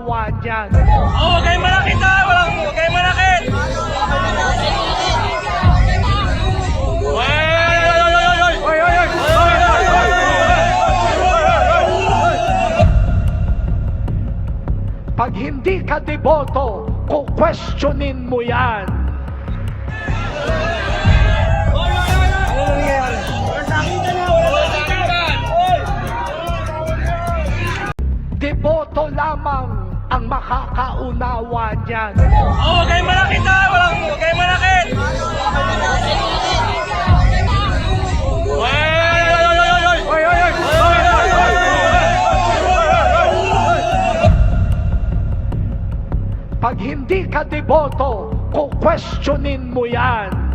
unawa niyan. Huwag kayong manakit ha! Huwag kayong manakit! Pag hindi ka deboto, kukwestiyonin mo yan. Deboto lamang ang makakaunawa niyan. Huwag kayong manakit ha! Huwag kayong manakit! Pag hindi ka deboto, kukwestiyonin mo yan.